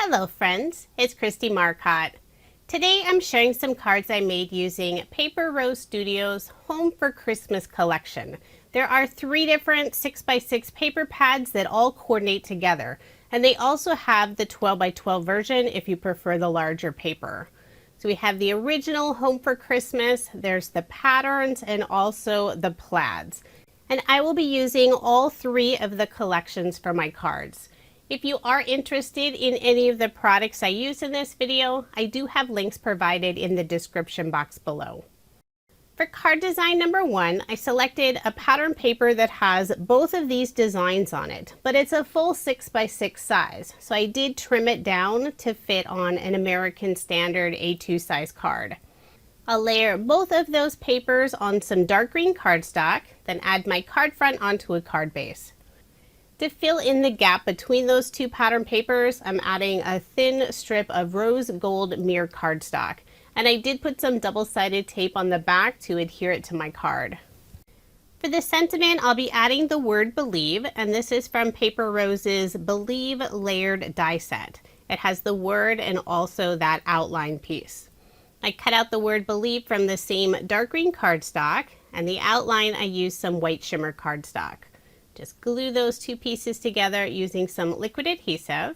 Hello friends, it's Kristie Marcotte. Today I'm sharing some cards I made using Paper Rose Studios Home for Christmas collection. There are 3 different 6x6 paper pads that all coordinate together, and they also have the 12x12 version if you prefer the larger paper. So we have the original Home for Christmas, there's the patterns, and also the plaids. And I will be using all 3 of the collections for my cards. If you are interested in any of the products I use in this video, I do have links provided in the description box below. For card design number 1, I selected a pattern paper that has both of these designs on it, but it's a full 6x6 size, so I did trim it down to fit on an American Standard A2 size card. I'll layer both of those papers on some dark green cardstock, then add my card front onto a card base. To fill in the gap between those 2 pattern papers, I'm adding a thin strip of rose gold mirror cardstock, and I did put some double-sided tape on the back to adhere it to my card. For the sentiment, I'll be adding the word believe, and this is from Paper Rose's Believe Layered Die Set. It has the word and also that outline piece. I cut out the word believe from the same dark green cardstock, and the outline I used some white shimmer cardstock. Just glue those 2 pieces together using some liquid adhesive.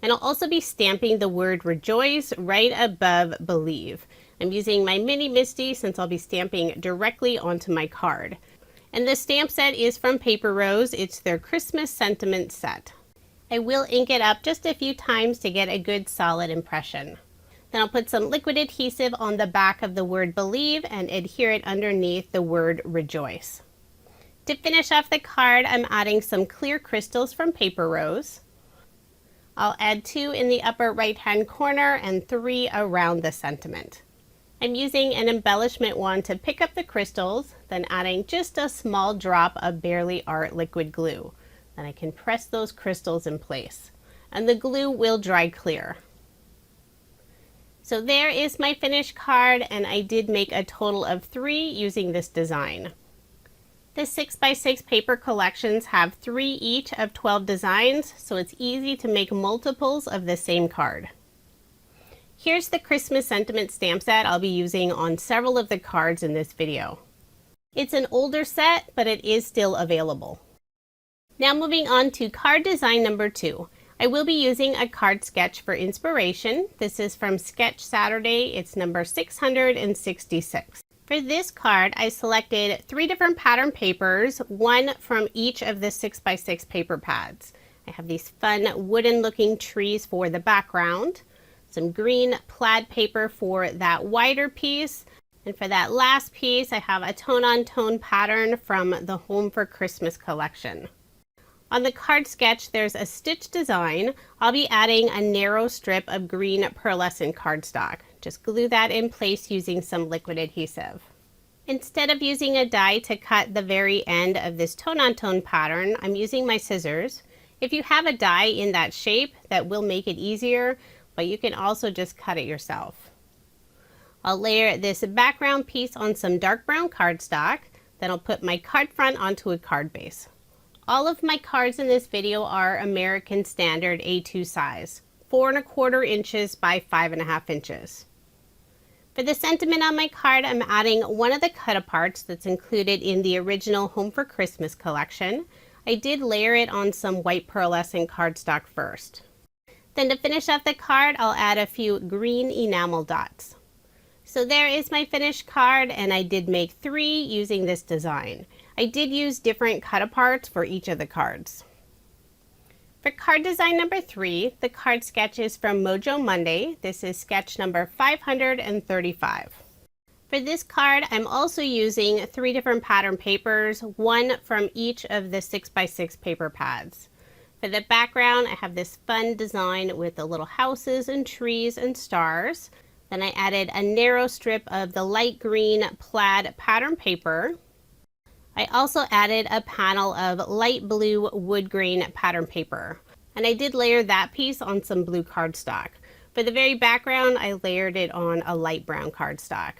And I'll also be stamping the word rejoice right above believe. I'm using my mini Misti since I'll be stamping directly onto my card. And the stamp set is from Paper Rose. It's their Christmas sentiment set. I will ink it up just a few times to get a good solid impression. Then I'll put some liquid adhesive on the back of the word believe and adhere it underneath the word rejoice. To finish off the card, I'm adding some clear crystals from Paper Rose. I'll add 2 in the upper right hand corner and 3 around the sentiment. I'm using an embellishment wand to pick up the crystals, then adding just a small drop of Barely Art liquid glue. Then I can press those crystals in place, and the glue will dry clear. So there is my finished card, and I did make a total of 3 using this design. The 6x6 paper collections have 3 each of 12 designs, so it's easy to make multiples of the same card. Here's the Christmas sentiment stamp set I'll be using on several of the cards in this video. It's an older set, but it is still available. Now moving on to card design number 2. I will be using a card sketch for inspiration. This is from Sketch Saturday. It's number 666. For this card, I selected 3 different pattern papers, 1 from each of the 6x6 paper pads. I have these fun wooden looking trees for the background, some green plaid paper for that wider piece, and for that last piece I have a tone-on-tone pattern from the Home for Christmas collection. On the card sketch there's a stitch design. I'll be adding a narrow strip of green pearlescent cardstock. Just glue that in place using some liquid adhesive. Instead of using a die to cut the very end of this tone-on-tone pattern, I'm using my scissors. If you have a die in that shape, that will make it easier, but you can also just cut it yourself. I'll layer this background piece on some dark brown cardstock, then I'll put my card front onto a card base. All of my cards in this video are American Standard A2 size, 4 1/4 inches by 5.5 inches. For the sentiment on my card, I'm adding one of the cut-aparts that's included in the original Home for Christmas collection. I did layer it on some white pearlescent cardstock first. Then to finish off the card, I'll add a few green enamel dots. So there is my finished card, and I did make 3 using this design. I did use different cut-aparts for each of the cards. For card design number 3, the card sketch is from Mojo Monday. This is sketch number 535. For this card, I'm also using 3 different pattern papers, 1 from each of the 6x6 paper pads. For the background, I have this fun design with the little houses and trees and stars. Then I added a narrow strip of the light green plaid pattern paper. I also added a panel of light blue wood grain pattern paper, and I did layer that piece on some blue cardstock. For the very background, I layered it on a light brown cardstock.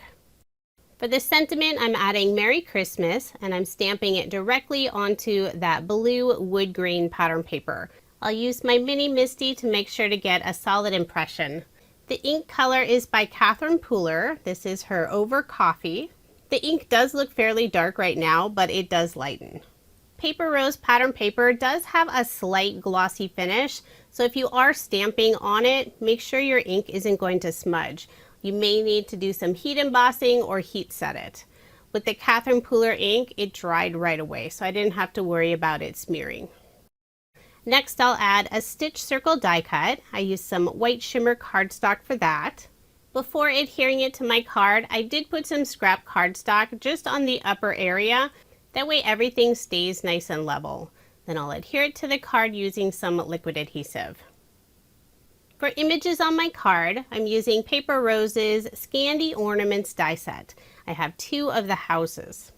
For the sentiment, I'm adding Merry Christmas, and I'm stamping it directly onto that blue wood grain pattern paper. I'll use my mini Misti to make sure to get a solid impression. The ink color is by Catherine Pooler. This is her Over Coffee. The ink does look fairly dark right now, but it does lighten. Paper Rose pattern paper does have a slight glossy finish, so if you are stamping on it, make sure your ink isn't going to smudge. You may need to do some heat embossing or heat set it. With the Catherine Pooler ink, it dried right away, so I didn't have to worry about it smearing. Next, I'll add a stitch circle die cut. I used some white shimmer cardstock for that. Before adhering it to my card, I did put some scrap cardstock just on the upper area. That way everything stays nice and level. Then I'll adhere it to the card using some liquid adhesive. For images on my card, I'm using Paper Rose's Scandi Ornaments die set. I have 2 of the houses.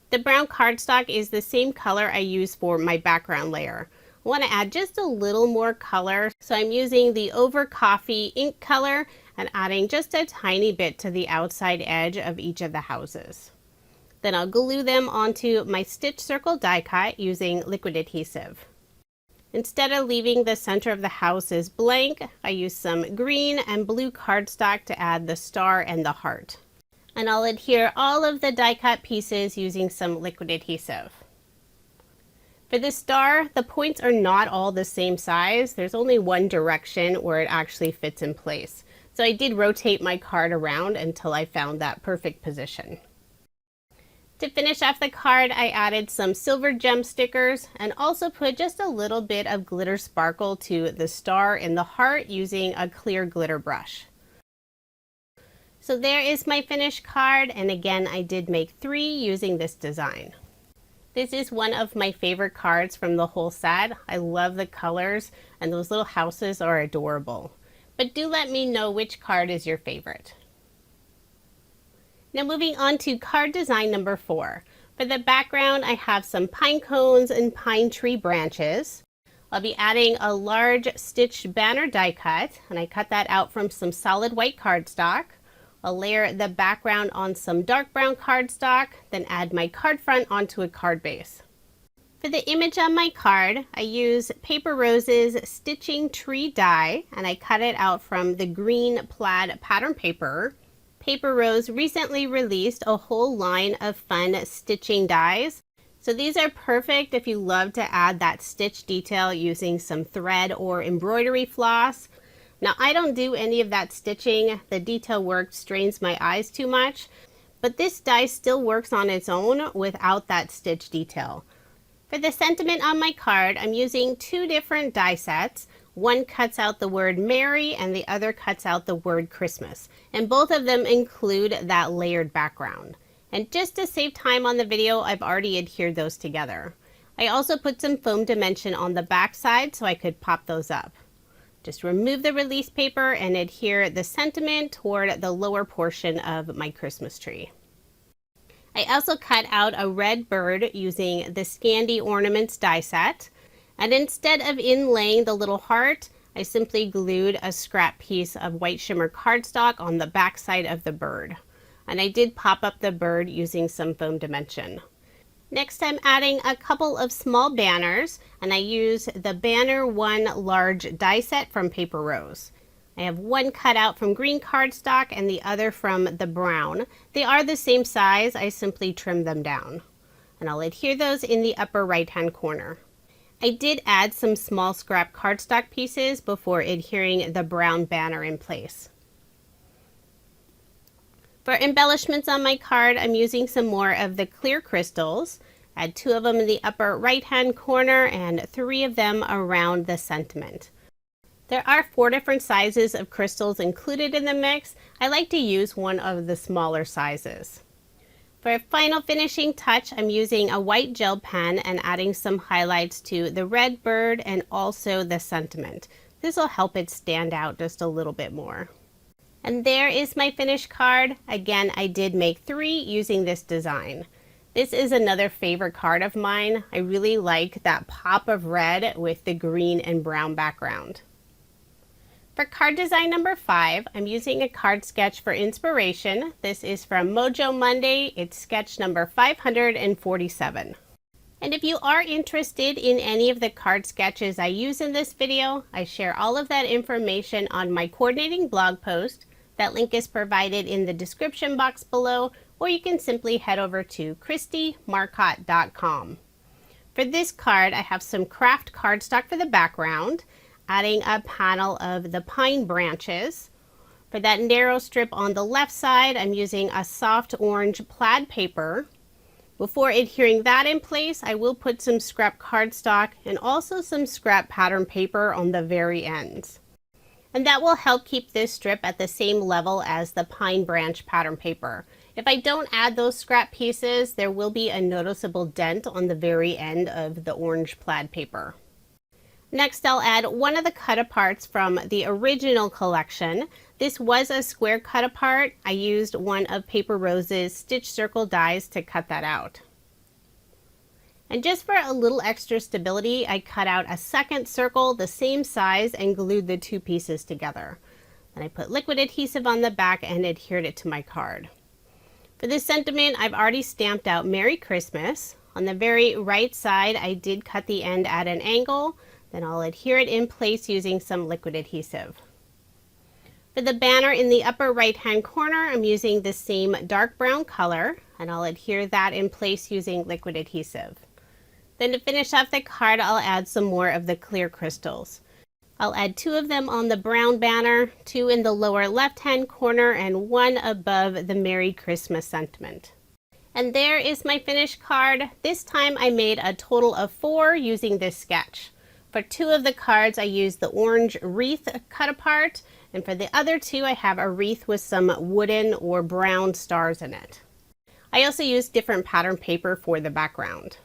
The brown cardstock is the same color I use for my background layer. I want to add just a little more color, so I'm using the Over Coffee ink color and adding just a tiny bit to the outside edge of each of the houses. Then I'll glue them onto my stitch circle die cut using liquid adhesive. Instead of leaving the center of the houses blank, I use some green and blue cardstock to add the star and the heart. And I'll adhere all of the die cut pieces using some liquid adhesive. For the star, the points are not all the same size. There's only one direction where it actually fits in place. So I did rotate my card around until I found that perfect position. To finish off the card, I added some silver gem stickers and also put just a little bit of glitter sparkle to the star and the heart using a clear glitter brush. So there is my finished card, and again I did make 3 using this design. This is one of my favorite cards from the whole set. I love the colors and those little houses are adorable. But do let me know which card is your favorite. Now moving on to card design number 4. For the background, I have some pine cones and pine tree branches. I'll be adding a large stitched banner die cut, and I cut that out from some solid white cardstock. I'll layer the background on some dark brown cardstock, then add my card front onto a card base. For the image on my card, I use Paper Rose's Stitching Tree die, and I cut it out from the green plaid pattern paper. Paper Rose recently released a whole line of fun stitching dies. So these are perfect if you love to add that stitch detail using some thread or embroidery floss. Now I don't do any of that stitching. The detail work strains my eyes too much, but this die still works on its own without that stitch detail. For the sentiment on my card, I'm using 2 different die sets. One cuts out the word Merry and the other cuts out the word Christmas. And both of them include that layered background. And just to save time on the video, I've already adhered those together. I also put some foam dimension on the back side so I could pop those up. Just remove the release paper and adhere the sentiment toward the lower portion of my Christmas tree. I also cut out a red bird using the Scandi Ornaments die set. And instead of inlaying the little heart, I simply glued a scrap piece of white shimmer cardstock on the back side of the bird. And I did pop up the bird using some foam dimension. Next, I'm adding a couple of small banners, and I use the Banner 1 large die set from Paper Rose. I have one cut out from green cardstock and the other from the brown. They are the same size, I simply trimmed them down. And I'll adhere those in the upper right-hand corner. I did add some small scrap cardstock pieces before adhering the brown banner in place. For embellishments on my card, I'm using some more of the clear crystals. I had 2 of them in the upper right-hand corner and 3 of them around the sentiment. There are 4 different sizes of crystals included in the mix. I like to use one of the smaller sizes. For a final finishing touch, I'm using a white gel pen and adding some highlights to the red bird and also the sentiment. This will help it stand out just a little bit more. And there is my finished card. Again, I did make 3 using this design. This is another favorite card of mine. I really like that pop of red with the green and brown background. For card design number 5, I'm using a card sketch for inspiration. This is from Mojo Monday. It's sketch number 547. And if you are interested in any of the card sketches I use in this video, I share all of that information on my coordinating blog post. That link is provided in the description box below, or you can simply head over to KristieMarcotte.com. For this card, I have some craft cardstock for the background, adding a panel of the pine branches. For that narrow strip on the left side, I'm using a soft orange plaid paper. Before adhering that in place, I will put some scrap cardstock and also some scrap pattern paper on the very ends. And that will help keep this strip at the same level as the pine branch pattern paper. If I don't add those scrap pieces, there will be a noticeable dent on the very end of the orange plaid paper. Next, I'll add one of the cut-aparts from the original collection. This was a square cut-apart. I used one of Paper Rose's stitch circle dies to cut that out. And just for a little extra stability, I cut out a second circle the same size and glued the two pieces together. Then I put liquid adhesive on the back and adhered it to my card. For this sentiment, I've already stamped out Merry Christmas. On the very right side, I did cut the end at an angle. Then I'll adhere it in place using some liquid adhesive. For the banner in the upper right hand corner, I'm using the same dark brown color, and I'll adhere that in place using liquid adhesive. Then to finish off the card, I'll add some more of the clear crystals. I'll add 2 of them on the brown banner, 2 in the lower left hand corner, and 1 above the Merry Christmas sentiment. And there is my finished card. This time I made a total of 4 using this sketch. For 2 of the cards, I used the orange wreath cut apart, and for the other 2, I have a wreath with some wooden or brown stars in it. I also used different pattern paper for the background.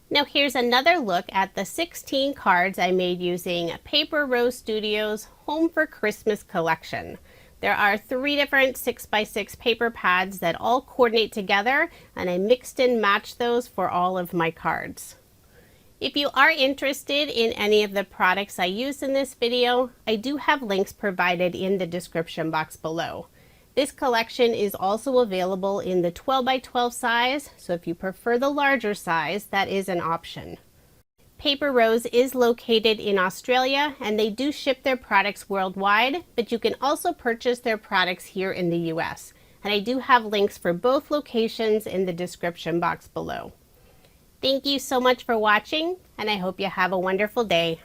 Now here's another look at the 16 cards I made using Paper Rose Studios Home for Christmas collection. There are 3 different 6x6 paper pads that all coordinate together, and I mixed and matched those for all of my cards. If you are interested in any of the products I used in this video, I do have links provided in the description box below. This collection is also available in the 12x12 size, so if you prefer the larger size, that is an option. Paper Rose is located in Australia, and they do ship their products worldwide, but you can also purchase their products here in the US. And I do have links for both locations in the description box below. Thank you so much for watching, and I hope you have a wonderful day.